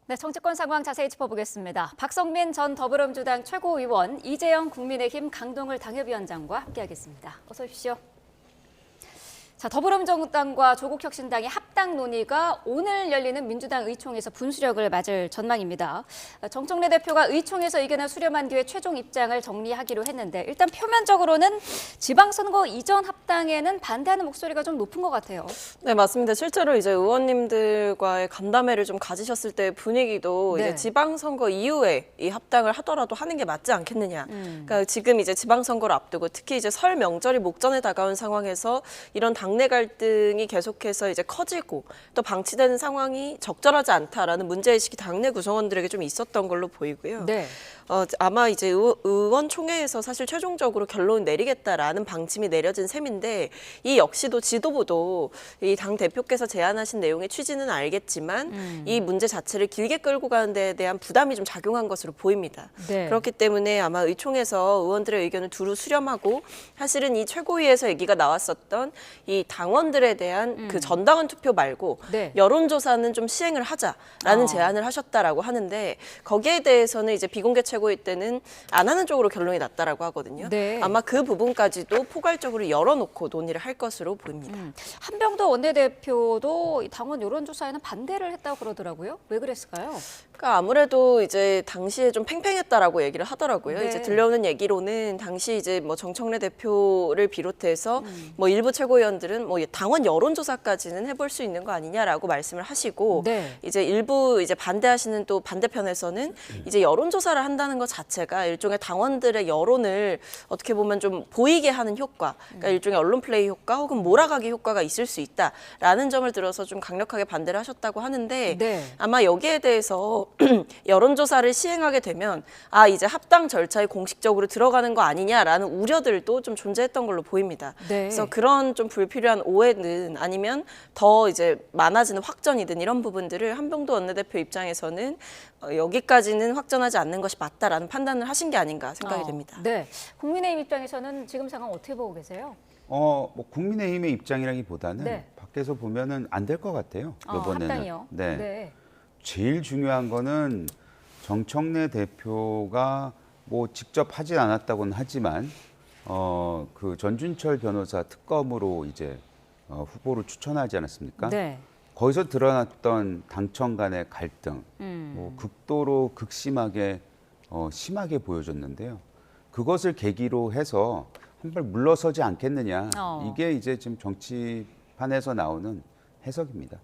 네, 정치권 상황 자세히 짚어보겠습니다. 박성민 전 더불어민주당 최고위원, 이재영 국민의힘 강동을 당협위원장과 함께하겠습니다. 어서 오십시오. 자, 더불어민주당과 조국혁신당의 합당 논의가 오늘 열리는 민주당 의총에서 분수령을 맞을 전망입니다. 정청래 대표가 의총에서 의견을 수렴한 뒤에 최종 입장을 정리하기로 했는데 일단 표면적으로는 지방선거 이전 합당에는 반대하는 목소리가 좀 높은 것 같아요. 네, 맞습니다. 실제로 이제 의원님들과의 간담회를 좀 가지셨을 때 분위기도 네. 이제 지방선거 이후에 이 합당을 하더라도 하는 게 맞지 않겠느냐. 그러니까 지금 이제 지방선거를 앞두고 특히 이제 설 명절이 목전에 다가온 상황에서 이런 당내 갈등이 계속해서 이제 커지고 또 방치되는 상황이 적절하지 않다라는 문제의식이 당내 구성원들에게 좀 있었던 걸로 보이고요. 네. 아마 이제 의원총회에서 사실 최종적으로 결론을 내리겠다라는 방침이 내려진 셈인데 이 역시도 지도부도 이 당 대표께서 제안하신 내용의 취지는 알겠지만 이 문제 자체를 길게 끌고 가는 데에 대한 부담이 좀 작용한 것으로 보입니다. 네. 그렇기 때문에 아마 의총에서 의원들의 의견을 두루 수렴하고 사실은 이 최고위에서 얘기가 나왔었던 이 당원들에 대한 그 전당원 투표 말고 네. 여론조사는 좀 시행을 하자라는 제안을 하셨다라고 하는데 거기에 대해서는 이제 비공개 최고위 때는 안 하는 쪽으로 결론이 났다라고 하거든요. 네. 아마 그 부분까지도 포괄적으로 열어놓고 논의를 할 것으로 보입니다. 한병도 원내대표도 당원 여론조사에는 반대를 했다고 그러더라고요. 왜 그랬을까요? 그러니까 아무래도 이제 당시에 좀 팽팽했다라고 얘기를 하더라고요. 네. 이제 들려오는 얘기로는 당시 이제 뭐 정청래 대표를 비롯해서 뭐 일부 최고위원들은 뭐 당원 여론조사까지는 해볼 수 있는 거 아니냐라고 말씀을 하시고 네. 이제 일부 이제 반대하시는 또 반대편에서는 이제 여론조사를 한다는 것 자체가 일종의 당원들의 여론을 어떻게 보면 좀 보이게 하는 효과, 그러니까 일종의 언론 플레이 효과 혹은 몰아가기 효과가 있을 수 있다라는 점을 들어서 좀 강력하게 반대를 하셨다고 하는데 네. 아마 여기에 대해서 여론조사를 시행하게 되면 이제 합당 절차에 공식적으로 들어가는 거 아니냐라는 우려들도 좀 존재했던 걸로 보입니다. 네. 그래서 그런 좀 불필요한 오해는 아니면 더 이제 많아지는 확전이든 이런 부분들을 한병도 원내대표 입장에서는 여기까지는 확전하지 않는 것이 맞다라는 판단을 하신 게 아닌가 생각이 됩니다. 네. 국민의힘 입장에서는 지금 상황 어떻게 보고 계세요? 뭐 국민의힘의 입장이라기보다는 네. 밖에서 보면은 안 될 것 같아요. 이번에는. 합당이요? 네. 제일 중요한 거는 정청래 대표가 뭐 직접 하진 않았다고는 하지만 그 전준철 변호사 특검으로 이제 후보를 추천하지 않았습니까? 네. 거기서 드러났던 당청 간의 갈등, 뭐 극도로 극심하게 심하게 보여줬는데요. 그것을 계기로 해서 한 발 물러서지 않겠느냐. 이게 이제 지금 정치판에서 나오는 해석입니다.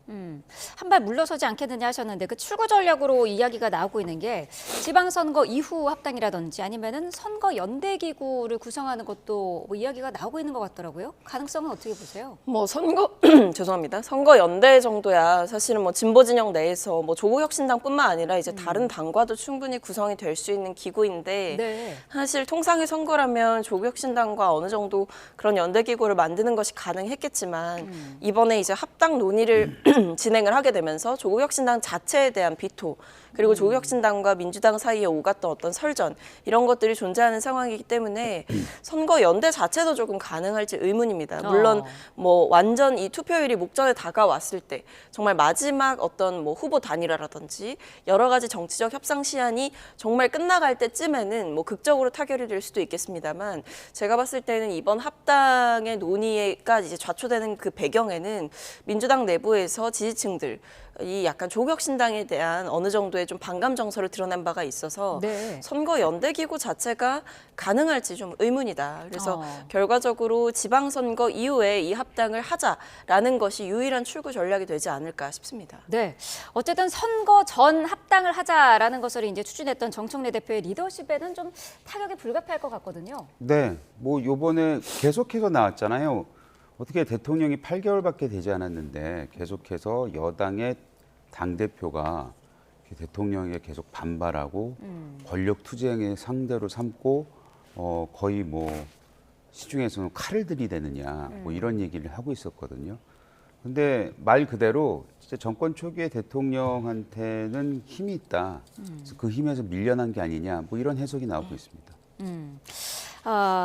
한 발 물러서지 않겠느냐 하셨는데 그 출구 전략으로 이야기가 나오고 있는 게 지방선거 이후 합당이라든지 아니면은 선거 연대기구를 구성하는 것도 뭐 이야기가 나오고 있는 것 같더라고요. 가능성은 어떻게 보세요? 뭐 선거 죄송합니다. 선거 연대 정도야 사실은 뭐 진보 진영 내에서 뭐 조국혁신당뿐만 아니라 이제 다른 당과도 충분히 구성이 될 수 있는 기구인데 네. 사실 통상의 선거라면 조국혁신당과 어느 정도 그런 연대 기구를 만드는 것이 가능했겠지만 이번에 이제 합당 논의를 진행을 하게 되면서 조국혁신당 자체에 대한 비토 그리고 조국혁신당과 민주당 사이에 오갔던 어떤 설전 이런 것들이 존재하는 상황이기 때문에 선거 연대 자체도 조금 가능할지 의문입니다. 물론 뭐 완전 이 투표율이 목전에 다가왔을 때 정말 마지막 어떤 뭐 후보 단일화라든지 여러 가지 정치적 협상 시한이 정말 끝나갈 때쯤에는 뭐 극적으로 타결이 될 수도 있겠습니다만 제가 봤을 때는 이번 합당의 논의가 이제 좌초되는 그 배경에는 민주당 내부에서 지지층들 이 약간 조국혁신당에 대한 어느 정도의 좀 반감 정서를 드러낸 바가 있어서 네. 선거 연대기구 자체가 가능할지 좀 의문이다. 그래서 결과적으로 지방선거 이후에 이 합당을 하자라는 것이 유일한 출구 전략이 되지 않을까 싶습니다. 네. 어쨌든 선거 전 합당을 하자라는 것을 이제 추진했던 정청래 대표의 리더십에는 좀 타격이 불가피할 것 같거든요. 네, 뭐 요번에 계속해서 나왔잖아요. 어떻게 대통령이 8개월밖에 되지 않았는데 계속해서 여당의 당대표가 대통령에게 계속 반발하고 권력 투쟁의 상대로 삼고 거의 뭐 시중에서는 칼을 들이대느냐 뭐 이런 얘기를 하고 있었거든요. 근데 말 그대로 진짜 정권 초기의 대통령한테는 힘이 있다. 그래서 그 힘에서 밀려난 게 아니냐 뭐 이런 해석이 나오고 있습니다.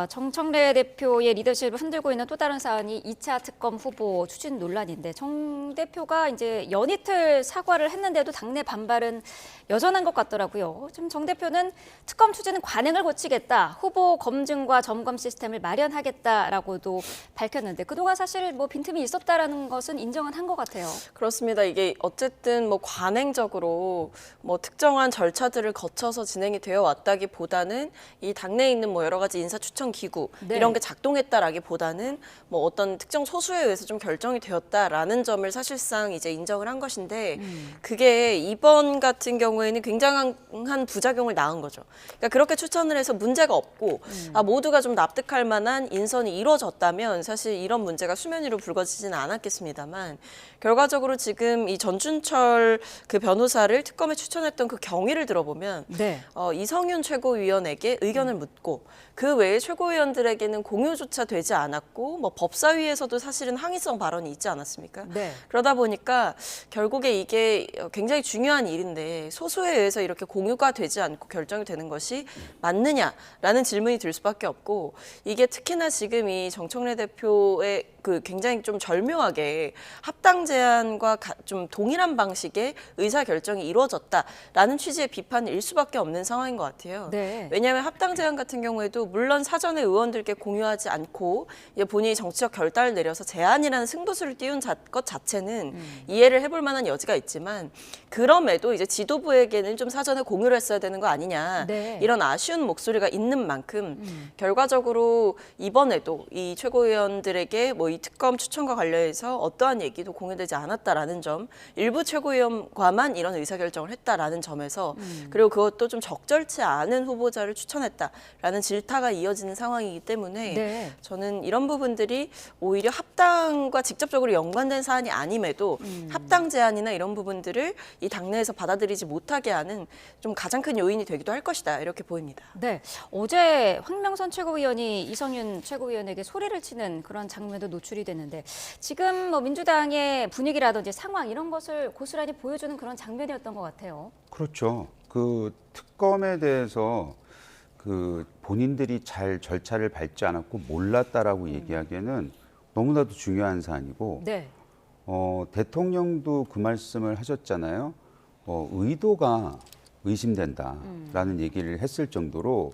정청래 대표의 리더십을 흔들고 있는 또 다른 사안이 2차 특검 후보 추진 논란인데 정 대표가 이제 연이틀 사과를 했는데도 당내 반발은 여전한 것 같더라고요. 지금 정 대표는 특검 추진은 관행을 고치겠다, 후보 검증과 점검 시스템을 마련하겠다라고도 밝혔는데 그동안 사실 뭐 빈틈이 있었다라는 것은 인정은 한 것 같아요. 그렇습니다. 이게 어쨌든 뭐 관행적으로 뭐 특정한 절차들을 거쳐서 진행이 되어 왔다기보다는 이 당내에 있는 뭐 여러 가지 인사 추천 기구 네. 이런 게 작동했다라기보다는 뭐 어떤 특정 소수에 의해서 좀 결정이 되었다라는 점을 사실상 이제 인정을 한 것인데 그게 이번 같은 경우에는 굉장한 부작용을 낳은 거죠. 그러니까 그렇게 추천을 해서 문제가 없고 모두가 좀 납득할 만한 인선이 이루어졌다면 사실 이런 문제가 수면 위로 불거지지는 않았겠습니다만 결과적으로 지금 이 전준철 그 변호사를 특검에 추천했던 그 경위를 들어보면 네. 이성윤 최고위원에게 의견을 묻고 그 외에 최고위원들에게는 공유조차 되지 않았고 뭐 법사위에서도 사실은 항의성 발언이 있지 않았습니까? 네. 그러다 보니까 결국에 이게 굉장히 중요한 일인데 소수에 의해서 이렇게 공유가 되지 않고 결정이 되는 것이 맞느냐라는 질문이 들 수밖에 없고 이게 특히나 지금 이 정청래 대표의 그 굉장히 좀 절묘하게 합당 제안과 좀 동일한 방식의 의사 결정이 이루어졌다라는 취지의 비판일 수밖에 없는 상황인 것 같아요. 네. 왜냐하면 합당 제안 같은 경우에도 물론 사전에 의원들께 공유하지 않고 이제 본인이 정치적 결단을 내려서 제안이라는 승부수를 띄운 것 자체는 이해를 해볼 만한 여지가 있지만 그럼에도 이제 지도부에게는 좀 사전에 공유를 했어야 되는 거 아니냐 네. 이런 아쉬운 목소리가 있는 만큼 결과적으로 이번에도 이 최고위원들에게 뭐 이 특검 추천과 관련해서 어떠한 얘기도 공유되지 않았다라는 점, 일부 최고위원과만 이런 의사결정을 했다라는 점에서 그리고 그것도 좀 적절치 않은 후보자를 추천했다라는 질타가 이어지는 상황이기 때문에 네. 저는 이런 부분들이 오히려 합당과 직접적으로 연관된 사안이 아님에도 합당 제안이나 이런 부분들을 이 당내에서 받아들이지 못하게 하는 좀 가장 큰 요인이 되기도 할 것이다 이렇게 보입니다. 네, 어제 황명선 최고위원이 이성윤 최고위원에게 소리를 치는 그런 장면도 노출이 됐는데 지금 뭐 민주당의 분위기라든지 상황 이런 것을 고스란히 보여주는 그런 장면이었던 것 같아요. 그렇죠. 그 특검에 대해서 그 본인들이 잘 절차를 밟지 않았고 몰랐다라고 얘기하기에는 너무나도 중요한 사안이고 네. 대통령도 그 말씀을 하셨잖아요. 의도가 의심된다라는 얘기를 했을 정도로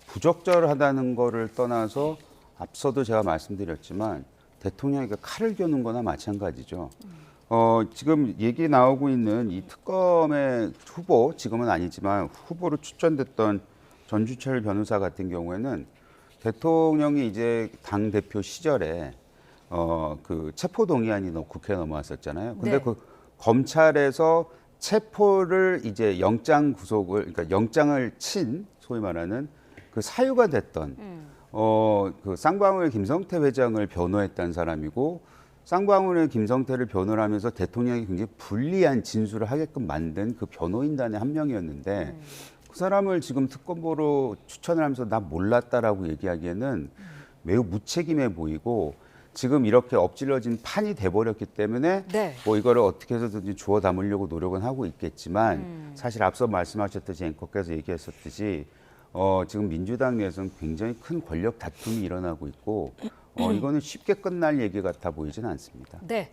부적절하다는 거를 떠나서 앞서도 제가 말씀드렸지만 대통령에게 칼을 겨눈 거나 마찬가지죠. 지금 얘기 나오고 있는 이 특검의 후보, 지금은 아니지만 후보로 추천됐던 전주철 변호사 같은 경우에는 대통령이 이제 당대표 시절에 그 체포동의안이 국회에 넘어왔었잖아요. 근데 네. 그 검찰에서 체포를 이제 영장 구속을, 그러니까 영장을 친 소위 말하는 그 사유가 됐던 그 쌍방울 김성태 회장을 변호했던 사람이고 쌍방울의 김성태를 변호를 하면서 대통령이 굉장히 불리한 진술을 하게끔 만든 그 변호인단의 한 명이었는데 그 사람을 지금 특검보로 추천을 하면서 나 몰랐다라고 얘기하기에는 매우 무책임해 보이고 지금 이렇게 엎질러진 판이 돼버렸기 때문에 네. 뭐 이거를 어떻게 해서든지 주워 담으려고 노력은 하고 있겠지만 사실 앞서 말씀하셨듯이 앵커께서 얘기했었듯이 지금 민주당 내에서는 굉장히 큰 권력 다툼이 일어나고 있고 이거는 쉽게 끝날 얘기 같아 보이진 않습니다. 네.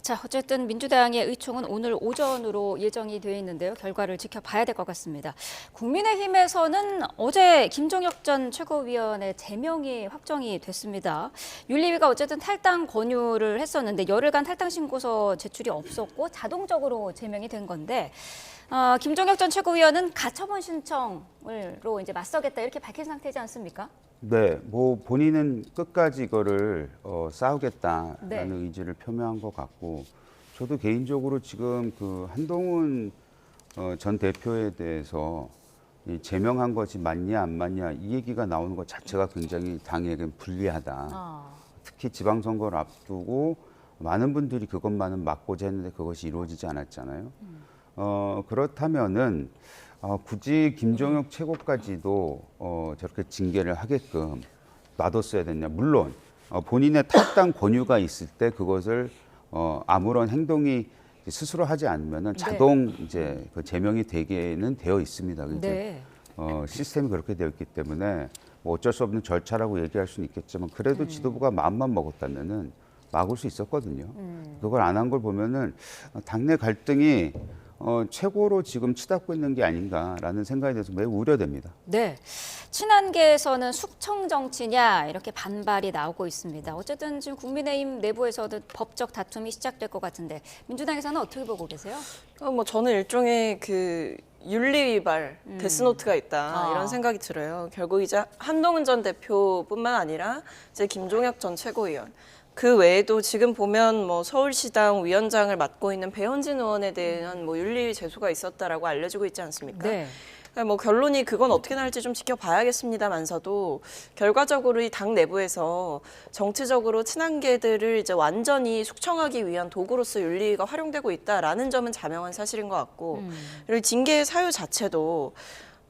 자, 어쨌든 민주당의 의총은 오늘 오전으로 예정이 되어 있는데요. 결과를 지켜봐야 될 것 같습니다. 국민의힘에서는 어제 김종혁 전 최고위원의 제명이 확정이 됐습니다. 윤리위가 어쨌든 탈당 권유를 했었는데 열흘간 탈당 신고서 제출이 없었고 자동적으로 제명이 된 건데 김종혁 전 최고위원은 가처분 신청으로 이제 맞서겠다 이렇게 밝힌 상태지 않습니까? 네, 뭐 본인은 끝까지 이거를 싸우겠다라는 네. 의지를 표명한 것 같고, 저도 개인적으로 지금 그 한동훈 전 대표에 대해서 이 제명한 것이 맞냐 안 맞냐 이 얘기가 나오는 것 자체가 굉장히 당에겐 불리하다. 특히 지방선거를 앞두고 많은 분들이 그것만은 막고자 했는데 그것이 이루어지지 않았잖아요. 그렇다면은 굳이 김종혁 최고까지도 저렇게 징계를 하게끔 놔뒀어야 됐냐. 물론 본인의 탈당 권유가 있을 때 그것을 아무런 행동이 스스로 하지 않으면은 자동 이제 그 제명이 되게는 되어 있습니다. 이제 네. 시스템이 그렇게 되어 있기 때문에 뭐 어쩔 수 없는 절차라고 얘기할 수는 있겠지만 그래도 지도부가 마음만 먹었다면은 막을 수 있었거든요. 그걸 안 한 걸 보면은 당내 갈등이 최고로 지금 치닫고 있는 게 아닌가라는 생각에 대해서 매우 우려됩니다. 네, 친한계에서는 숙청 정치냐 이렇게 반발이 나오고 있습니다. 어쨌든 지금 국민의힘 내부에서도 법적 다툼이 시작될 것 같은데 민주당에서는 어떻게 보고 계세요? 뭐 저는 일종의 그 윤리 위반 데스노트가 있다 아. 이런 생각이 들어요. 결국 이제 한동훈 전 대표뿐만 아니라 이제 김종혁 전 최고위원 그 외에도 지금 보면 뭐 서울시당 위원장을 맡고 있는 배현진 의원에 대한 뭐 윤리 제소가 있었다라고 알려지고 있지 않습니까? 네. 그러니까 뭐 결론이 그건 어떻게 날지 좀 지켜봐야겠습니다만서도 결과적으로 이 당 내부에서 정치적으로 친한계들을 이제 완전히 숙청하기 위한 도구로서 윤리가 활용되고 있다라는 점은 자명한 사실인 것 같고 그리고 징계의 사유 자체도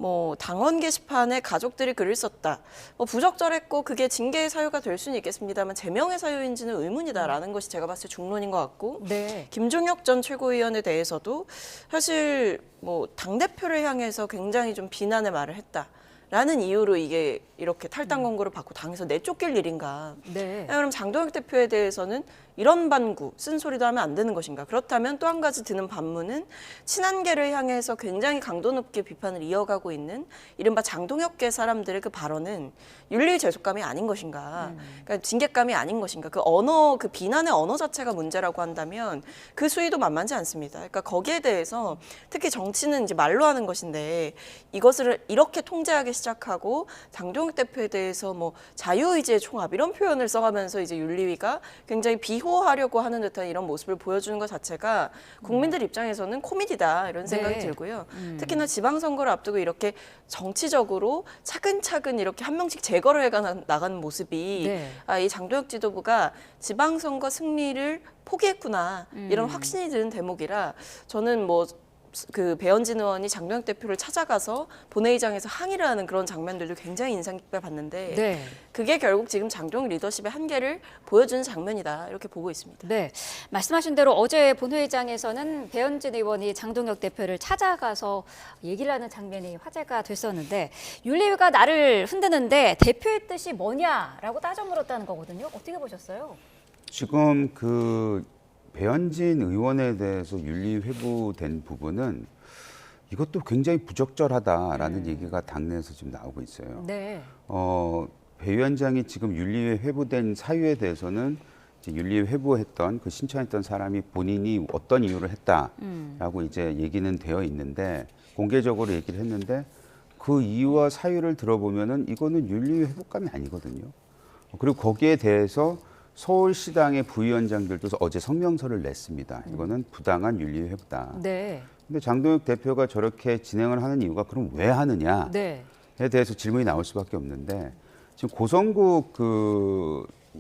뭐 당원 게시판에 가족들이 글을 썼다. 뭐 부적절했고 그게 징계의 사유가 될 수는 있겠습니다만 제명의 사유인지는 의문이다라는 것이 제가 봤을 때 중론인 것 같고 네. 김종혁 전 최고위원에 대해서도 사실 뭐 당대표를 향해서 굉장히 좀 비난의 말을 했다라는 이유로 이게 이렇게 탈당 권고를 받고 당에서 내쫓길 일인가. 네. 그럼 장동혁 대표에 대해서는 이런 반구, 쓴소리도 하면 안 되는 것인가. 그렇다면 또 한 가지 드는 반문은 친한계를 향해서 굉장히 강도 높게 비판을 이어가고 있는 이른바 장동혁계 사람들의 그 발언은 윤리 제속감이 아닌 것인가. 그러니까 징계감이 아닌 것인가. 그 언어, 그 비난의 언어 자체가 문제라고 한다면 그 수위도 만만치 않습니다. 그러니까 거기에 대해서 특히 정치는 이제 말로 하는 것인데 이것을 이렇게 통제하기 시작하고 장동혁 대표에 대해서 뭐 자유의지의 총합 이런 표현을 써가면서 이제 윤리위가 굉장히 비호하려고 하는 듯한 이런 모습을 보여주는 것 자체가 국민들 입장에서는 코미디다 이런 생각이 네. 들고요. 특히나 지방선거를 앞두고 이렇게 정치적으로 차근차근 이렇게 한 명씩 제거를 해나가는 모습이 네. 이 장동혁 지도부가 지방선거 승리를 포기했구나 이런 확신이 드는 대목이라 저는 뭐 그 배현진 의원이 장동혁 대표를 찾아가서 본회의장에서 항의를 하는 그런 장면들도 굉장히 인상 깊게 봤는데 네. 그게 결국 지금 장동혁 리더십의 한계를 보여주는 장면이다 이렇게 보고 있습니다. 네, 말씀하신 대로 어제 본회의장에서는 배현진 의원이 장동혁 대표를 찾아가서 얘기를 하는 장면이 화제가 됐었는데 윤리위가 나를 흔드는데 대표의 뜻이 뭐냐라고 따져 물었다는 거거든요. 어떻게 보셨어요? 지금 그 배현진 의원에 대해서 윤리 회부된 부분은 이것도 굉장히 부적절하다라는 얘기가 당내에서 지금 나오고 있어요. 네. 배 위원장이 지금 윤리회 회부된 사유에 대해서는 이제 윤리회 회부했던 그 신청했던 사람이 본인이 어떤 이유를 했다라고 이제 얘기는 되어 있는데 공개적으로 얘기를 했는데 그 이유와 사유를 들어보면은 이거는 윤리회 회부감이 아니거든요. 그리고 거기에 대해서 서울시당의 부위원장들도 어제 성명서를 냈습니다. 이거는 부당한 윤리회 회부다. 네. 근데 장동혁 대표가 저렇게 진행을 하는 이유가 그럼 왜 하느냐에 네. 대해서 질문이 나올 수밖에 없는데 지금 고성국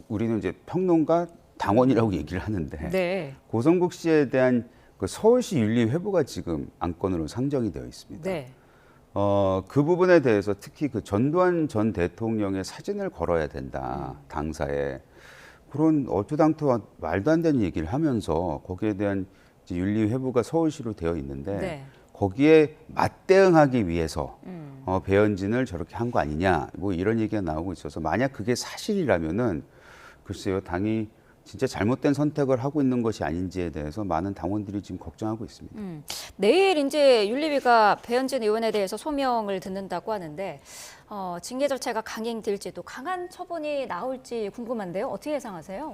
우리는 이제 평론가 당원이라고 얘기를 하는데 네. 고성국 씨에 대한 그 서울시 윤리 회부가 지금 안건으로 상정이 되어 있습니다. 네. 그 부분에 대해서 특히 그 전두환 전 대통령의 사진을 걸어야 된다 당사에 그런 얼토당토 말도 안 되는 얘기를 하면서 거기에 대한 이제 윤리 회부가 서울시로 되어 있는데 네. 거기에 맞대응하기 위해서 배현진을 저렇게 한 거 아니냐 뭐 이런 얘기가 나오고 있어서 만약 그게 사실이라면은 글쎄요 당이 진짜 잘못된 선택을 하고 있는 것이 아닌지에 대해서 많은 당원들이 지금 걱정하고 있습니다. 내일 이제 윤리위가 배현진 의원에 대해서 소명을 듣는다고 하는데 징계 절차가 강행될지도 강한 처분이 나올지 궁금한데요. 어떻게 예상하세요?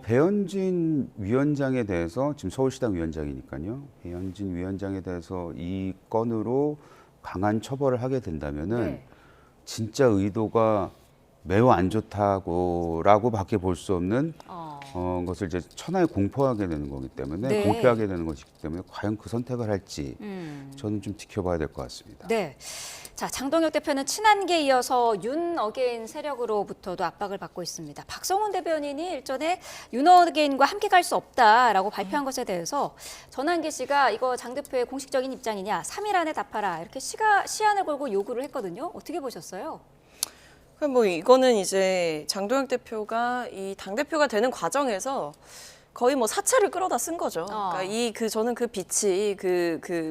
배현진 위원장에 대해서 지금 서울시당 위원장이니까요. 배현진 위원장에 대해서 이 건으로 강한 처벌을 하게 된다면은 네. 진짜 의도가 매우 안 좋다고라고밖에 볼 수 없는 것을 이제 천하에 공포하게 되는 거기 때문에 네. 공표하게 되는 것이기 때문에 과연 그 선택을 할지 저는 좀 지켜봐야 될 것 같습니다. 네. 자, 장동혁 대표는 친한계에 이어서 윤 어게인 세력으로부터도 압박을 받고 있습니다. 박성훈 대변인이 일전에 윤 어게인과 함께 갈 수 없다라고 발표한 것에 대해서 전한계 씨가 이거 장 대표의 공식적인 입장이냐 3일 안에 답하라 이렇게 시한을 걸고 요구를 했거든요. 어떻게 보셨어요? 뭐 이거는 이제 장동혁 대표가 이 당대표가 되는 과정에서 거의 뭐 사채를 끌어다 쓴 거죠. 그러니까 저는 그 빚이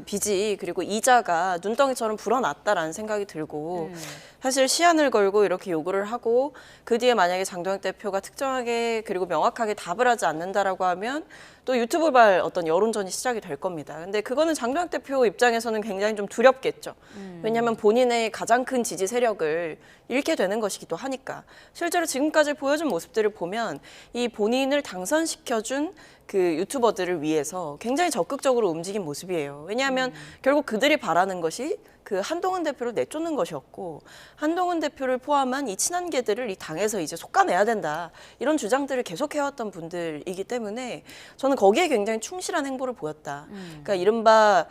빚이 그리고 이자가 눈덩이처럼 불어났다라는 생각이 들고 사실 시한을 걸고 이렇게 요구를 하고 그 뒤에 만약에 장동혁 대표가 특정하게 그리고 명확하게 답을 하지 않는다라고 하면 또 유튜브발 어떤 여론전이 시작이 될 겁니다. 근데 그거는 장동혁 대표 입장에서는 굉장히 좀 두렵겠죠. 왜냐하면 본인의 가장 큰 지지 세력을 잃게 되는 것이기도 하니까. 실제로 지금까지 보여준 모습들을 보면 이 본인을 당선시켜준 그 유튜버들을 위해서 굉장히 적극적으로 움직인 모습이에요. 왜냐하면 결국 그들이 바라는 것이 그 한동훈 대표를 내쫓는 것이었고 한동훈 대표를 포함한 이 친한계들을 이 당에서 이제 솎아내야 된다 이런 주장들을 계속해왔던 분들이기 때문에 저는 거기에 굉장히 충실한 행보를 보였다. 그러니까 이른바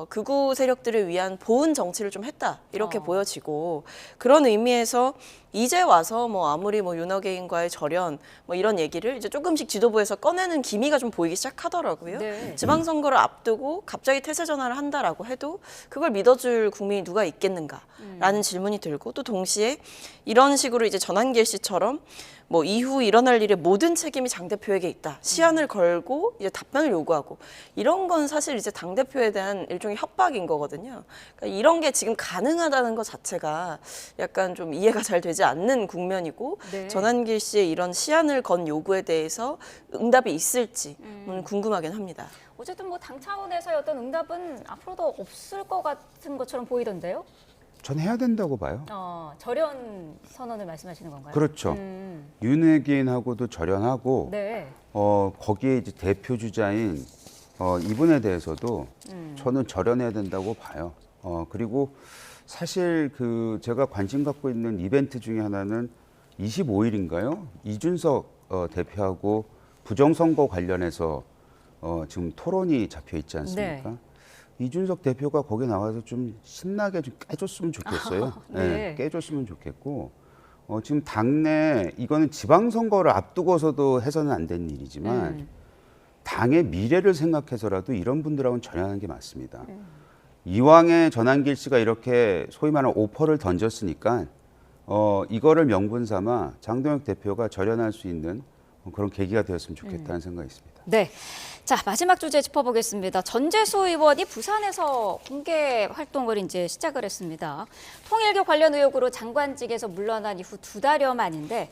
극우 세력들을 위한 보은 정치를 좀 했다 이렇게 보여지고 그런 의미에서 이제 와서 뭐 아무리 뭐 윤호개인과의 절연 뭐 이런 얘기를 이제 조금씩 지도부에서 꺼내는 기미가 좀 보이기 시작하더라고요. 네. 지방선거를 앞두고 갑자기 태세 전환을 한다라고 해도 그걸 믿어줄 국민이 누가 있겠는가라는 질문이 들고 또 동시에 이런 식으로 이제 전환길씨처럼 뭐 이후 일어날 일의 모든 책임이 장 대표에게 있다. 시한을 걸고 이제 답변을 요구하고 이런 건 사실 이제 당 대표에 대한 일종의 협박인 거거든요. 그러니까 이런 게 지금 가능하다는 것 자체가 약간 좀 이해가 잘 되지 않는 국면이고 네. 전환길 씨의 이런 시한을 건 요구에 대해서 응답이 있을지 궁금하긴 합니다. 어쨌든 뭐 당 차원에서의 어떤 응답은 앞으로도 없을 것 같은 것처럼 보이던데요. 전 해야 된다고 봐요. 절연 선언을 말씀하시는 건가요? 그렇죠. 윤핵인하고도 절연하고 네. 거기에 이제 대표 주자인 이분에 대해서도 저는 절연해야 된다고 봐요. 그리고 사실 그 제가 관심 갖고 있는 이벤트 중에 하나는 25일인가요? 이준석 대표하고 부정선거 관련해서 지금 토론이 잡혀 있지 않습니까? 네. 이준석 대표가 거기 나와서 좀 신나게 좀 깨줬으면 좋겠어요. 네. 깨줬으면 좋겠고 지금 당내 이거는 지방선거를 앞두고서도 해서는 안 되는 일이지만 당의 미래를 생각해서라도 이런 분들하고는 절연하는 게 맞습니다. 이왕에 전환길 씨가 이렇게 소위 말하는 오퍼를 던졌으니까 이거를 명분 삼아 장동혁 대표가 절연할 수 있는 그런 계기가 되었으면 좋겠다는 생각이 있습니다. 네. 자, 마지막 주제 짚어보겠습니다. 전재수 의원이 부산에서 공개 활동을 이제 시작을 했습니다. 통일교 관련 의혹으로 장관직에서 물러난 이후 2달여 만인데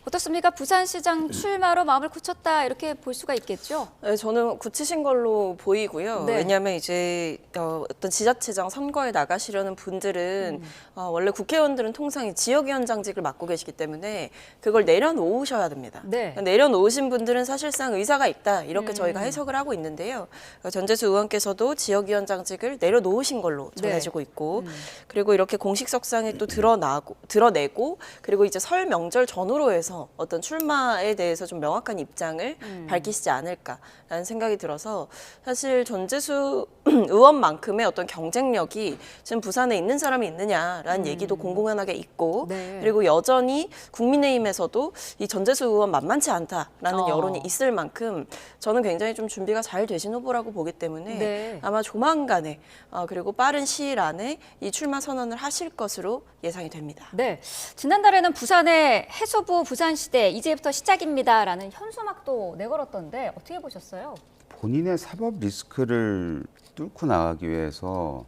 어떻습니까? 부산시장 출마로 마음을 굳혔다 이렇게 볼 수가 있겠죠? 네, 저는 굳히신 걸로 보이고요. 네. 왜냐하면 이제 어떤 지자체장 선거에 나가시려는 분들은 원래 국회의원들은 통상 이 지역위원장직을 맡고 계시기 때문에 그걸 내려놓으셔야 됩니다. 네. 내려놓으신 분들은 사실상 의사가 있다 이렇게 저희가 해석을 하고 있는데요. 전재수 의원께서도 지역위원장직을 내려놓으신 걸로 전해지고 있고 그리고 이렇게 공식석상에 또 드러내고 그리고 이제 설 명절 전후로 해서 어떤 출마에 대해서 좀 명확한 입장을 밝히시지 않을까라는 생각이 들어서 사실 전재수 의원만큼의 어떤 경쟁력이 지금 부산에 있는 사람이 있느냐라는 얘기도 공공연하게 있고 네. 그리고 여전히 국민의힘에서도 이 전재수 의원 만만치 않다라는 여론이 있을 만큼 저는 굉장히 좀 준비가 잘 되신 후보라고 보기 때문에 네. 아마 조만간에 그리고 빠른 시일 안에 이 출마 선언을 하실 것으로 예상이 됩니다. 네. 지난달에는 부산의 해수부 부산시대 이제부터 시작입니다라는 현수막도 내걸었던데 어떻게 보셨어요? 본인의 사법 리스크를 뚫고 나가기 위해서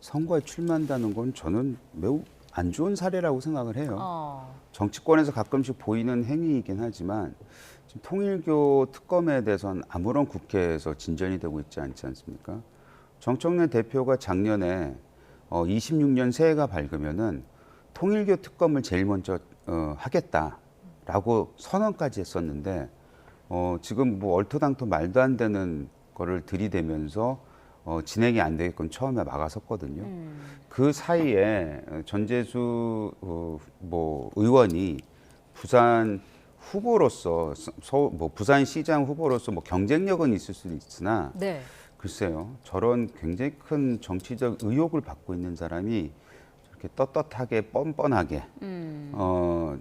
선거에 출마한다는 건 저는 매우 안 좋은 사례라고 생각을 해요. 정치권에서 가끔씩 보이는 행위이긴 하지만 지금 통일교 특검에 대해서는 아무런 국회에서 진전이 되고 있지 않지 않습니까? 정청래 대표가 작년에 26년 새해가 밝으면은 통일교 특검을 제일 먼저 하겠다라고 선언까지 했었는데 지금 뭐 얼토당토 말도 안 되는 거를 들이대면서 진행이 안 되게끔 처음에 막아섰거든요. 그 사이에 전재수 의원이 부산 후보로서 부산시장 후보로서 뭐 경쟁력은 있을 수 있으나 네. 글쎄요, 저런 굉장히 큰 정치적 의혹을 받고 있는 사람이 이렇게 떳떳하게 뻔뻔하게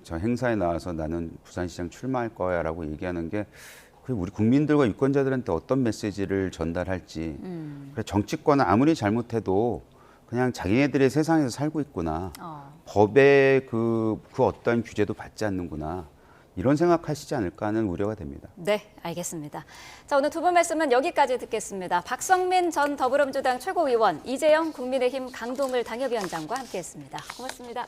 저 행사에 나와서 나는 부산시장 출마할 거야라고 얘기하는 게 우리 국민들과 유권자들한테 어떤 메시지를 전달할지. 그래, 정치권은 아무리 잘못해도 그냥 자기네들의 세상에서 살고 있구나. 법의 그 어떤 규제도 받지 않는구나. 이런 생각하시지 않을까 하는 우려가 됩니다. 네, 알겠습니다. 자, 오늘 두 분 말씀은 여기까지 듣겠습니다. 박성민 전 더불어민주당 최고위원, 이재영 국민의힘 강동을 당협위원장과 함께했습니다. 고맙습니다.